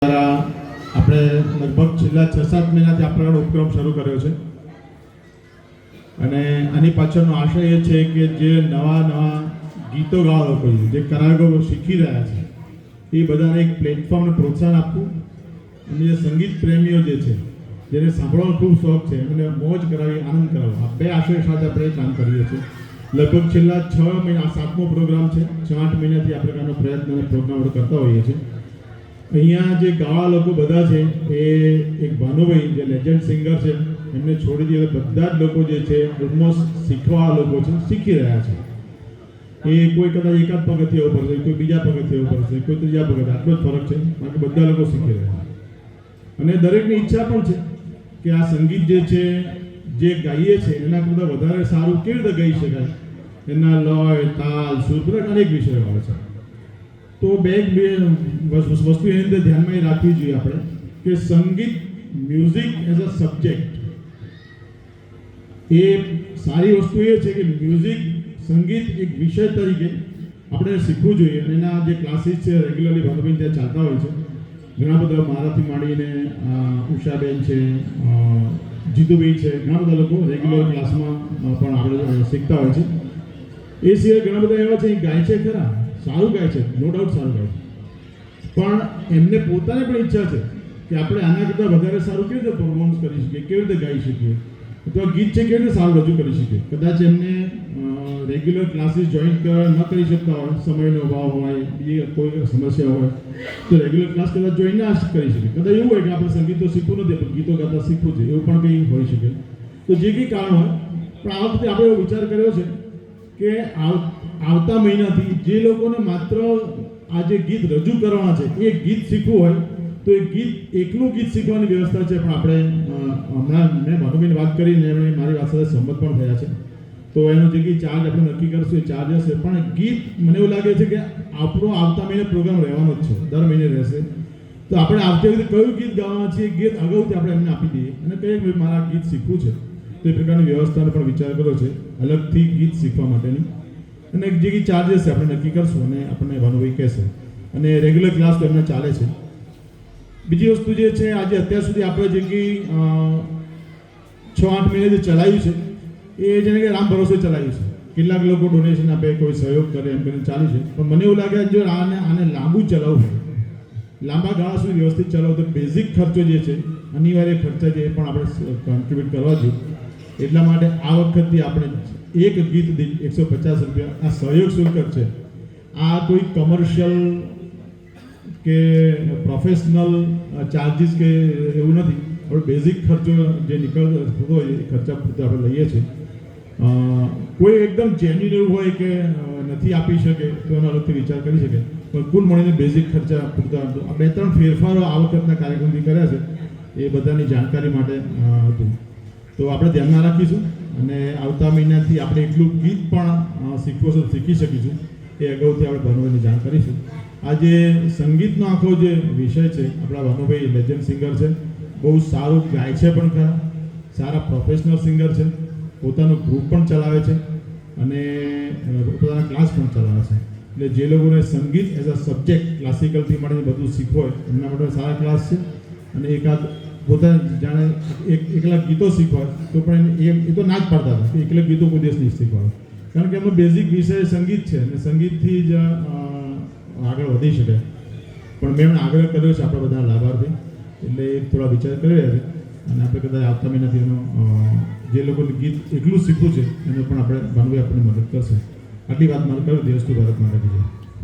આપણે લગભગ છેલ્લા 6-7 મહિનાથી આ પ્રકારનો ઉપક્રમ શરૂ કર્યો છે અને આની પાછળનો આશય એ છે કે જે નવા ગીતો ગાવા લોકો જે કરાગો શીખી રહ્યા છે એ બધાને એક પ્લેટફોર્મને પ્રોત્સાહન આપવું અને જે સંગીત પ્રેમીઓ જે છે જેને સાંભળવાનો ખૂબ શોખ છે એમને મોજ કરાવી આનંદ કરાવવો આ બે આશય સાથે આપણે કામ કરીએ છીએ. લગભગ છેલ્લા 6 મહિના 7મો પ્રોગ્રામ છે. 6-8 મહિનાથી આ પ્રકારનો પ્રયત્ન અને પ્રોગ્રામ કરતા હોઈએ છીએ. અહીંયા જે ગાવા લોકો બધા છે એ એક ભાનુભાઈ જે લેજન્ડ સિંગર છે એમને છોડી દીધે બધા જ લોકો જે છે ઓલમોસ્ટ શીખવા લોકો છે, શીખી રહ્યા છે. એ કોઈ કદાચ એકાદ પગથિયે ઉપર છે, કોઈ બીજા પગથિયે ઉપર છે, કોઈ ત્રીજા પગથિયે, આટલો જ ફરક છે. બાકી બધા લોકો શીખી રહ્યા છે અને દરેકની ઈચ્છા પણ છે કે આ સંગીત જે છે જે ગાઈએ છે એના કરતાં વધારે સારું કેવી રીતે ગાઈ શકાય, એના લય, તાલ, સુર બધા અનેક વિષયો આવે છે. તો બે વસ્તુ એની અંદર ધ્યાનમાં એ રાખવી જોઈએ આપણે કે સંગીત મ્યુઝિક એઝ અ સબ્જેક્ટ એ સારી વસ્તુ એ છે કે મ્યુઝિક સંગીત એક વિષય તરીકે આપણે શીખવું જોઈએ અને એના જે ક્લાસીસ છે રેગ્યુલરલી ભાનુભાઈ ત્યાં ચાલતા હોય છે. ઘણા બધા મારાથી માંડીને ઉષાબેન છે, જીતુભાઈ છે, ઘણા બધા લોકો રેગ્યુલર ક્લાસમાં પણ આપણે શીખતા હોય છે. એ સિવાય ઘણા બધા એવા છે ગાય છે ખરા, સારું ગાય છે, નો ડાઉટ સારું ગાય છે, પણ એમને પોતાને પણ ઈચ્છા છે કે આપણે આના કરતાં વધારે સારું કેવી રીતે પરફોર્મન્સ કરી શકીએ, કેવી રીતે ગાઈ શકીએ, અથવા ગીત છે કેવી રીતે સારું રજૂ કરી શકીએ. કદાચ એમને રેગ્યુલર ક્લાસીસ જોઈન ન કરી શકતા હોય, સમયનો અભાવ હોય, બીજી કોઈ સમસ્યા હોય તો રેગ્યુલર ક્લાસ કદાચ જોઈન ના કરી શકે. કદાચ એવું હોય કે આપણે સંગીત તો શીખવું નથી પણ ગીતો ગાતા શીખવું છે, એવું પણ કંઈ હોઈ શકે. તો જે કંઈ કારણ હોય, પણ આ વખતે આપણે એવો વિચાર કર્યો છે કે આવતા મહિનાથી જે લોકોને માત્ર આ જે ગીત રજૂ કરવાના છે એ ગીત શીખવું હોય તો એ ગીત એકલું ગીત શીખવાની વ્યવસ્થા છે. પણ આપણે હમણાં મેં ભાનુભાઈને વાત કરીને એમણે મારી વાત સાથે સંમત પણ થયા છે. તો એનો જે કંઈ ચાર્જ આપણે નક્કી કરશું એ ચાર્જ હશે. પણ ગીત મને એવું લાગે છે કે આપણો આવતા મહિને પ્રોગ્રામ રહેવાનો જ છે, દર મહિને રહેશે. તો આપણે આવતી વખતે કયું ગીત ગાવાના છે એ ગીત અગાઉથી આપણે એમને આપી દઈએ અને કહીએ કે મારા ગીત શીખવું છે. તો એ પ્રકારની વ્યવસ્થાનો પણ વિચાર કર્યો છે અલગથી ગીત શીખવા માટેની. અને જે કંઈ ચાર્જેસ છે આપણે નક્કી કરશું અને આપણને ભાનુભાઈ કહેશે. અને રેગ્યુલર ક્લાસ તો એમને ચાલે છે. બીજી વસ્તુ જે છે આજે અત્યાર સુધી આપણે જે કંઈ 6-8 મહિને જે ચલાવ્યું છે એ જેને કે રામ ભરોસે ચલાવ્યું છે. કેટલાક લોકો ડોનેશન આપે, કોઈ સહયોગ કરે, એમ કરીને ચાલુ છે. પણ મને એવું લાગે જો આને લાંબુ ચલાવવું હોય, લાંબા ગાળા સુધી વ્યવસ્થિત ચલાવવું તો બેઝિક ખર્ચો જે છે, અનિવાર્ય ખર્ચા જે પણ આપણે કોન્ટ્રીબ્યુટ કરવા જોઈએ. એટલા માટે આ વખતથી આપણે એક ગીત દીઠ 150 રૂપિયા આ સહયોગ શુલ્ક છે. આ કોઈ કમર્શિયલ કે પ્રોફેશનલ ચાર્જીસ કે એવું નથી. આપણે બેઝિક ખર્ચો જે નીકળતો હોય એ ખર્ચા પૂરતા આપણે લઈએ છીએ. કોઈ એકદમ જેન્યુન એવું હોય કે નથી આપી શકે તો એનો અલગથી વિચાર કરી શકે. પણ કુલ મળીને બેઝિક ખર્ચા પૂરતા 2-3 ફેરફારો આ વખતના કાર્યક્રમથી કર્યા છે. એ બધાની જાણકારી માટે હતું. તો આપણે ધ્યાનમાં રાખીશું અને આવતા મહિનાથી આપણે એટલું ગીત પણ શીખવું છે શીખી શકીશું. એ અગાઉથી આપણે ભાનુભાઈને જાણ કરીશું. આજે સંગીતનો આખો જે વિષય છે, આપણા ભાનુભાઈ લેજન્ડ સિંગર છે, બહુ સારું ગાય છે પણ ખરા, સારા પ્રોફેશનલ સિંગર છે, પોતાનું ગ્રુપ પણ ચલાવે છે અને પોતાના ક્લાસ પણ ચલાવે છે. એટલે જે લોકોને સંગીત એઝ અ સબ્જેક્ટ ક્લાસિકલથી મળીને બધું શીખવું હોય એમના માટે સારા ક્લાસ છે. અને એકાદ પોતાને જાણે એકલા ગીતો શીખવા તો પણ એ તો ના જ પાડતા હતા કે એકલા ગીતો કોઈ દિવસ નહીં શીખવાડો. કારણ કે એમનો બેઝિક વિષય સંગીત છે અને સંગીતથી જ આગળ વધી શકે. પણ મેં એમને આગ્રહ કર્યો છે આપણા બધા લાભાર્થી, એટલે એ થોડા વિચાર કરી રહ્યા છે અને આપણે કદાચ આવતા મહિનાથી એનો જે લોકોને ગીત એકલું શીખવું છે એનો પણ આપણે ભાનુભાઈ આપણને મદદ કરશે. આટલી વાત મારે કર્યું. દેશ ટુ ભારત માટે.